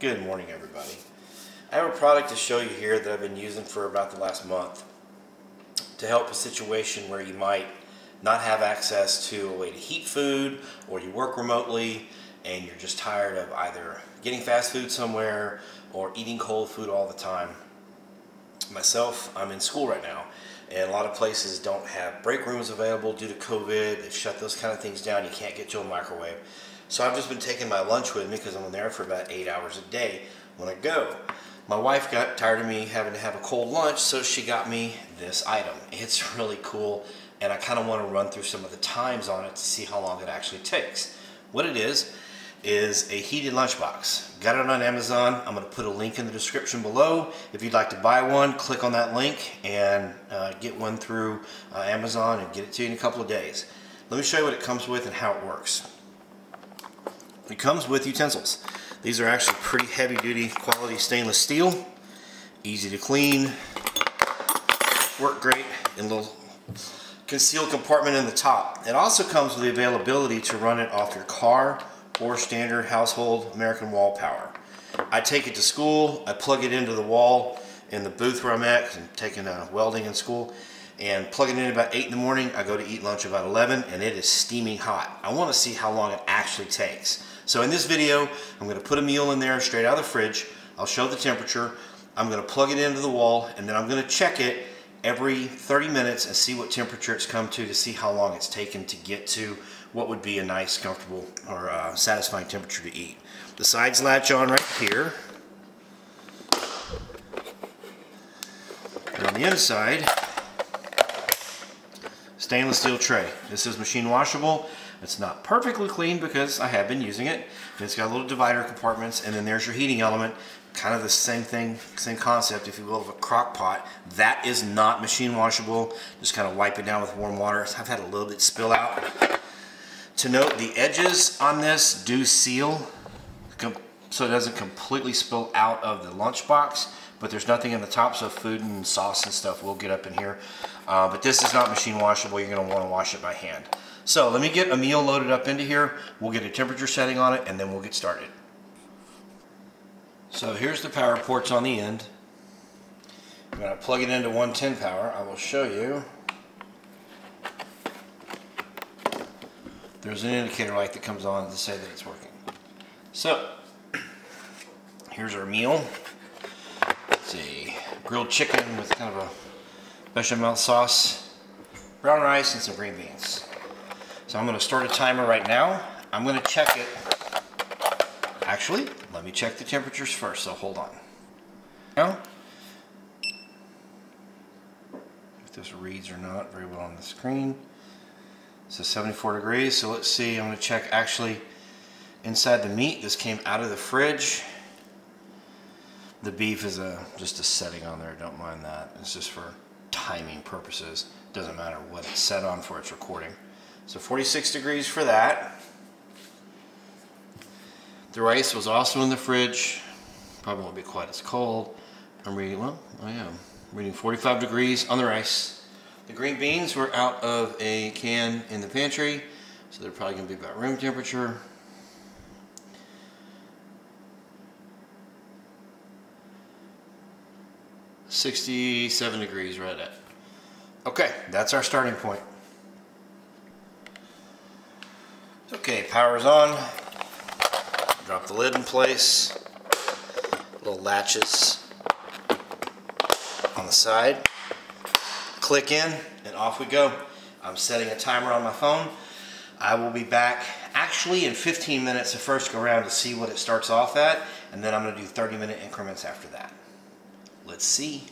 Good morning, everybody. I have a product to show you here that I've been using for about the last month to help a situation where you might not have access to a way to heat food, or you work remotely and you're just tired of either getting fast food somewhere or eating cold food all the time. Myself, I'm in school right now, and a lot of places don't have break rooms available due to COVID. They've shut those kind of things down. You can't get to a microwave. So I've just been taking my lunch with me because I'm in there for about 8 hours a day when I go. My wife got tired of me having to have a cold lunch, so she got me this item. It's really cool, and I kind of want to run through some of the times on it to see how long it actually takes. What it is a heated lunchbox. Got it on Amazon. I'm going to put a link in the description below. If you'd like to buy one, click on that link and get one through Amazon and get it to you in a couple of days. Let me show you what it comes with and how it works. It comes with utensils. These are actually pretty heavy-duty quality stainless steel, easy to clean, work great in a little concealed compartment in the top. It also comes with the availability to run it off your car or standard household American wall power. I take it to school, I plug it into the wall in the booth where I'm at, 'cause I'm taking welding in school, and plug it in about 8 in the morning. I go to eat lunch about 11, and it is steaming hot. I want to see how long it actually takes. So in this video, I'm going to put a meal in there straight out of the fridge. I'll show the temperature. I'm going to plug it into the wall, and then I'm going to check it every 30 minutes and see what temperature it's come to see how long it's taken to get to what would be a nice, comfortable, or satisfying temperature to eat. The sides latch on right here. And on the inside, stainless steel tray. This is machine washable. It's not perfectly clean because I have been using it. It's got little divider compartments, and then there's your heating element. Kind of the same thing, same concept, if you will, of a crock pot. That is not machine washable. Just kind of wipe it down with warm water. I've had a little bit spill out. To note, the edges on this do seal, so it doesn't completely spill out of the lunchbox, but there's nothing in the top, so food and sauce and stuff will get up in here. But this is not machine washable. You're going to want to wash it by hand. So let me get a meal loaded up into here. We'll get a temperature setting on it, and then we'll get started. So here's the power ports on the end. I'm going to plug it into 110 power. I will show you. There's an indicator light that comes on to say that it's working. So here's our meal. It's a grilled chicken with kind of a bechamel sauce, brown rice, and some green beans. So I'm going to start a timer right now. I'm going to check it. Actually, let me check the temperatures first, so hold on. Now, if this reads or not very well on the screen. It says 74 degrees, so let's see. I'm going to check actually inside the meat. This came out of the fridge. The beef is just a setting on there, don't mind that. It's just for timing purposes. Doesn't matter what it's set on for its recording. So 46 degrees for that. The rice was also in the fridge. Probably won't be quite as cold. I'm reading, well, I am reading 45 degrees on the rice. The green beans were out of a can in the pantry, so they're probably going to be about room temperature. $67 degrees right at. Okay, that's our starting point. Okay, power's on. Drop the lid in place. Little latches on the side. Click in, and off we go. I'm setting a timer on my phone. I will be back actually in 15 minutes the first go around to see what it starts off at, and then I'm going to do 30-minute increments after that. Let's see.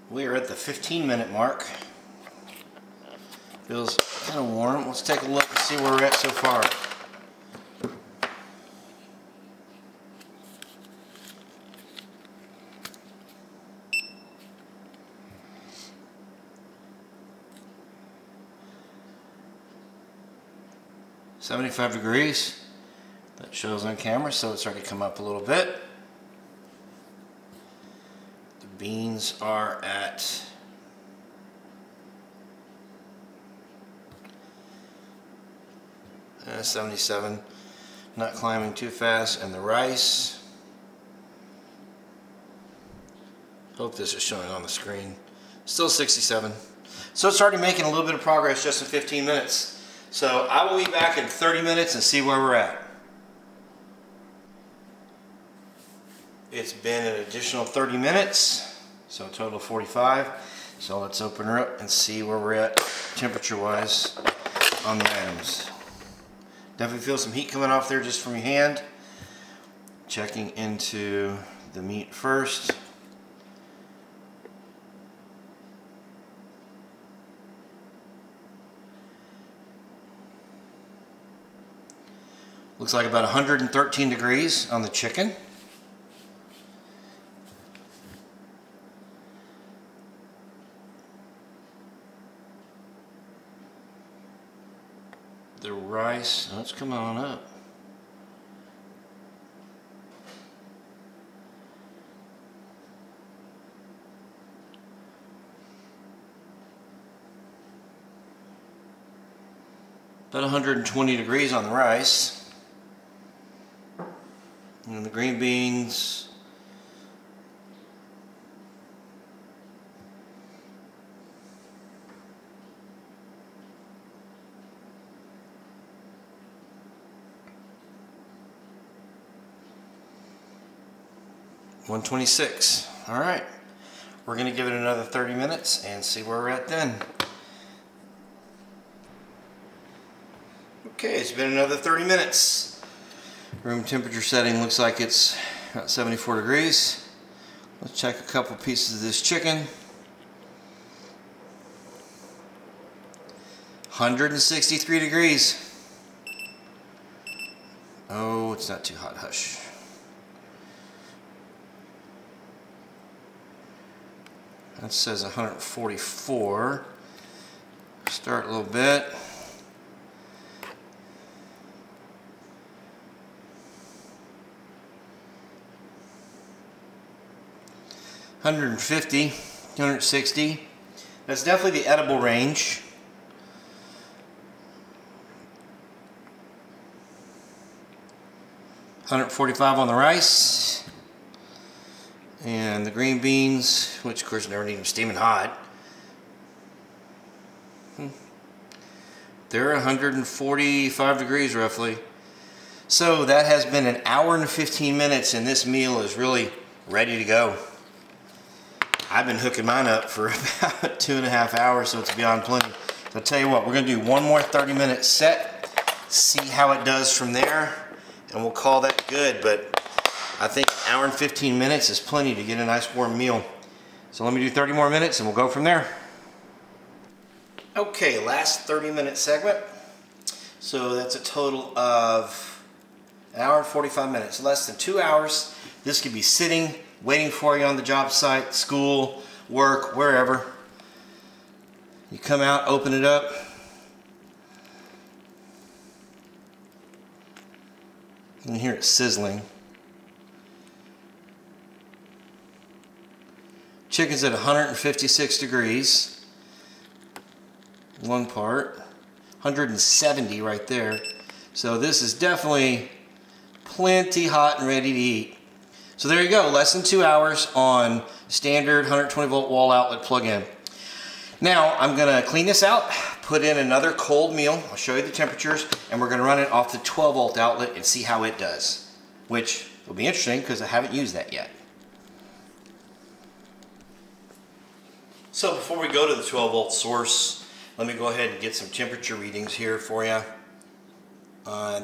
We are at the 15-minute mark. Feels kind of warm. Let's take a look and see where we're at so far. $75 degrees. That shows on camera, so it's already come up a little bit. The beans are at 77. not climbing too fast. And the rice, hope this is showing on the screen, still 67. So it's already making a little bit of progress just in 15 minutes. So I will be back in 30 minutes and see where we're at. It's been an additional 30 minutes, so a total of 45. So let's open her up and see where we're at temperature-wise on the items. Definitely feel some heat coming off there just from your hand. Checking into the meat first. Looks like about 113 degrees on the chicken. The rice, oh, it's coming on up. About 120 degrees on the rice. And the green beans, $126. All right, we're going to give it another 30 minutes and see where we're at then. Okay, it's been another 30 minutes. Room temperature setting looks like it's about 74 degrees. Let's check a couple pieces of this chicken. 163 degrees. Oh, it's not too hot, hush. That says 144. Start a little bit. $150, $260. That's definitely the edible range. $145 on the rice. And the green beans, which of course never need them steaming hot. They're 145 degrees roughly. So that has been an hour and 15 minutes and this meal is really ready to go. I've been hooking mine up for about 2.5 hours, so it's beyond plenty. So I'll tell you what, we're going to do one more 30-minute set, see how it does from there, and we'll call that good. But I think an hour and 15 minutes is plenty to get a nice warm meal. So let me do 30 more minutes and we'll go from there. Okay, last 30-minute segment. So that's a total of an hour and 45 minutes, less than 2 hours. This could be sitting, waiting for you on the job site, school, work, wherever. You come out, open it up. You can hear it sizzling. Chicken's at 156 degrees. One part. 170 right there. So this is definitely plenty hot and ready to eat. So there you go, less than 2 hours on standard 120 volt wall outlet plug-in. Now I'm gonna clean this out, put in another cold meal. I'll show you the temperatures, and we're gonna run it off the 12 volt outlet and see how it does, which will be interesting because I haven't used that yet. So before we go to the 12 volt source, let me go ahead and get some temperature readings here for you.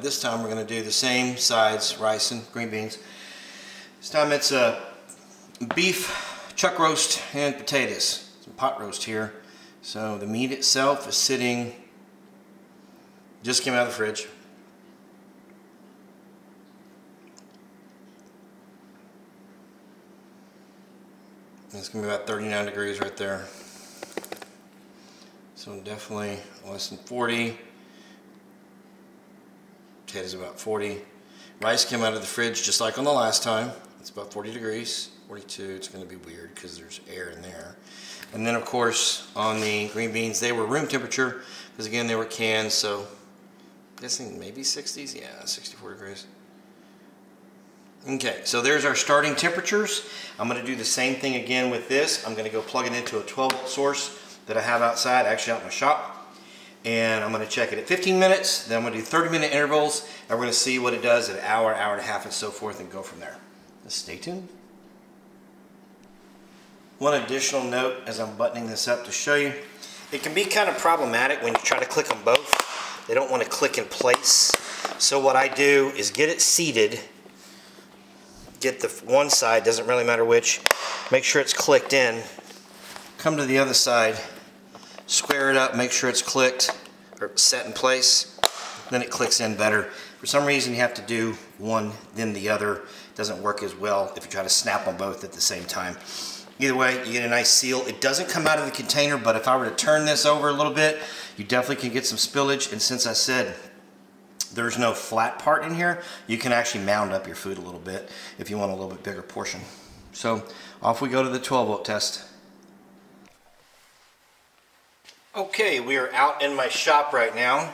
This time we're gonna do the same sides, rice and green beans. This time it's a beef, chuck roast, and potatoes. Some pot roast here. So the meat itself is sitting, just came out of the fridge. It's going to be about 39 degrees right there. So definitely less than 40. Potatoes about 40. Rice came out of the fridge just like on the last time. It's about 40 degrees, 42. It's going to be weird because there's air in there. And then of course on the green beans, they were room temperature because again they were canned, so Guessing maybe 60s. Yeah, 64 degrees. Okay, so there's our starting temperatures. I'm going to do the same thing again with this. I'm going to go plug it into a 12-volt source that I have outside, actually out in my shop. And I'm going to check it at 15 minutes. Then I'm going to do 30-minute intervals. And we're going to see what it does at an hour, hour and a half, and so forth, and go from there. Just stay tuned. One additional note as I'm buttoning this up to show you. It can be kind of problematic when you try to click on both. They don't want to click in place. So what I do is get it seated. Get the one side, doesn't really matter which. Make sure it's clicked in. Come to the other side. Square it up, make sure it's clicked or set in place. Then it clicks in better. For some reason you have to do one then the other. It doesn't work as well if you try to snap on both at the same time. Either way, you get a nice seal. It doesn't come out of the container, but if I were to turn this over a little bit, you definitely can get some spillage. And since I said there's no flat part in here, you can actually mound up your food a little bit if you want a little bit bigger portion. So off we go to the 12-volt test. Okay, we are out in my shop right now.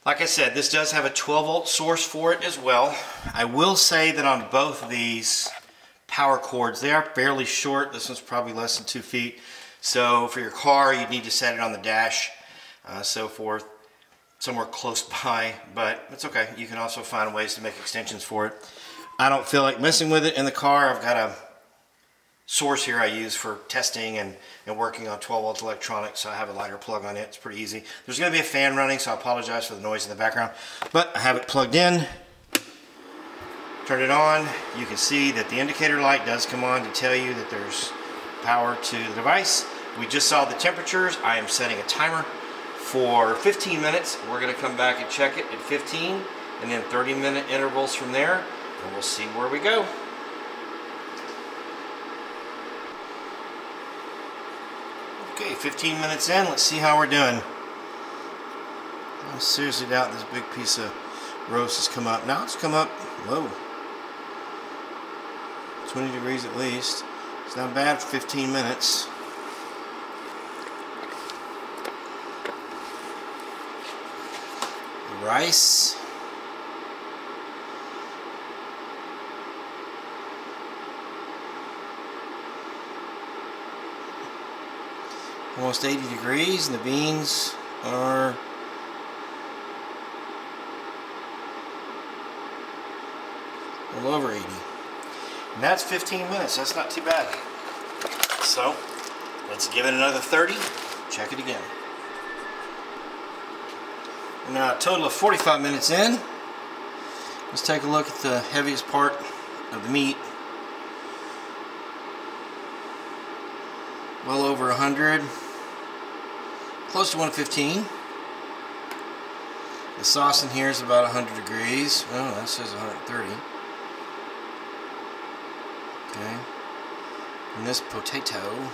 Like I said, this does have a 12-volt source for it as well. I will say that on both of these power cords, they are fairly short. This one's probably less than 2 feet. So for your car, you'd need to set it on the dash, so forth, somewhere close by, but it's okay. You can also find ways to make extensions for it. I don't feel like messing with it in the car. I've got a source here I use for testing and working on 12-volt electronics, so I have a lighter plug on it. It's pretty easy. There's going to be a fan running, so I apologize for the noise in the background, but I have it plugged in. Turn it on. You can see that the indicator light does come on to tell you that there's power to the device. We just saw the temperatures. I am setting a timer for 15 minutes. We're going to come back and check it at 15 and then 30-minute intervals from there, and we'll see where we go. Okay, 15 minutes in. Let's see how we're doing. I seriously doubt this big piece of roast has come up. Now it's come up. Whoa. 20 degrees at least. It's not bad for 15 minutes. Rice. Almost 80 degrees, and the beans are a little over 80. And that's 15 minutes. That's not too bad. So let's give it another 30. Check it again. We're now a total of 45 minutes in. Let's take a look at the heaviest part of the meat. Well over 100. Close to 115. The sauce in here is about 100 degrees. Oh, that says 130. Okay. And this potato,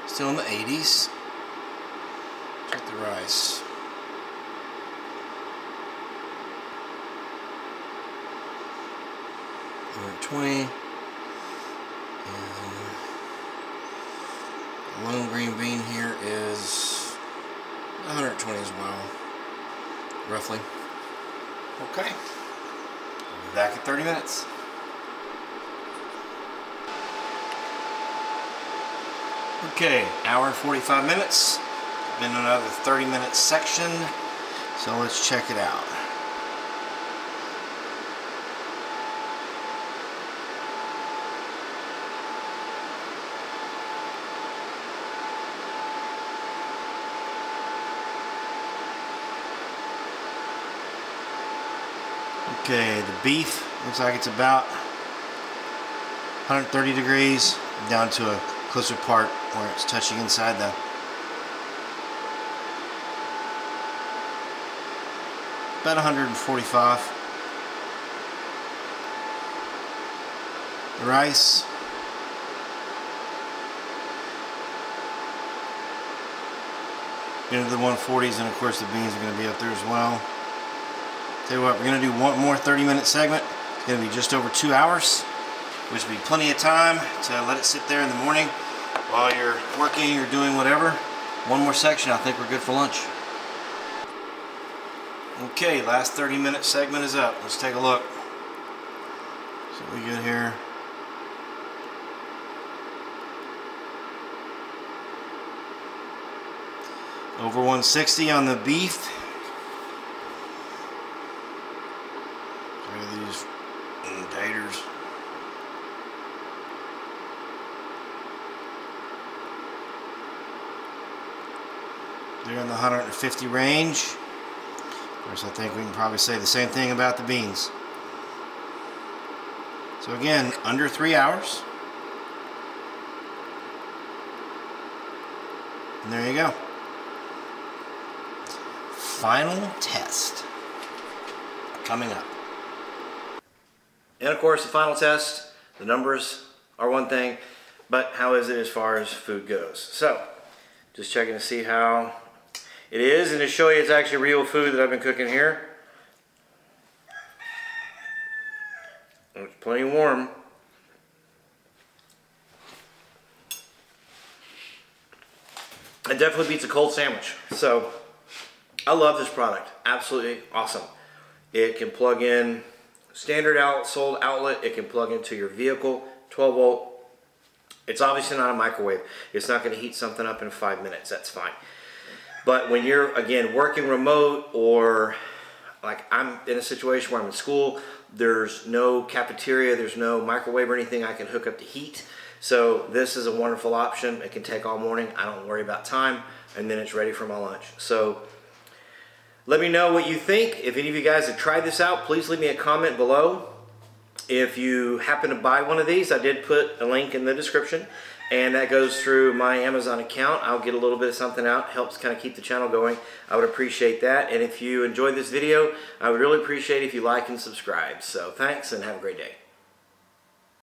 still in the 80s. Check the rice. And 20. And the lone green bean here is 120 as well, roughly. Okay. We'll be back in 30 minutes. Okay, hour and 45 minutes. Been another 30-minute section, so let's check it out. Okay, the beef looks like it's about 130 degrees down to a closer part where it's touching inside the about 145. The rice into the 140s, and of course the beans are going to be up there as well. Tell you what, we're going to do one more 30-minute segment. It's going to be just over 2 hours, which will be plenty of time to let it sit there in the morning while you're working or doing whatever. One more section, I think we're good for lunch. Okay, last 30-minute segment is up. Let's take a look. So we good here. Over 160 on the beef. Look at these taters. They're in the 150 range. Of course, I think we can probably say the same thing about the beans. So again, under 3 hours. And there you go. Final test coming up. And of course, the final test, the numbers are one thing, but how is it as far as food goes? So, just checking to see how it is, and to show you it's actually real food that I've been cooking here. It's plenty warm. It definitely beats a cold sandwich. So, I love this product. Absolutely awesome. It can plug in standard sold outlet. It can plug into your vehicle, 12 volt. It's obviously not a microwave. It's not going to heat something up in 5 minutes. That's fine. But when you're, again, working remote, or like I'm in a situation where I'm in school, there's no cafeteria, there's no microwave or anything I can hook up to heat. So this is a wonderful option. It can take all morning. I don't worry about time, and then it's ready for my lunch. So let me know what you think. If any of you guys have tried this out, please leave me a comment below. If you happen to buy one of these, I did put a link in the description, and that goes through my Amazon account. I'll get a little bit of something out, helps kind of keep the channel going. I would appreciate that. And if you enjoyed this video, I would really appreciate it if you like and subscribe. So thanks, and have a great day.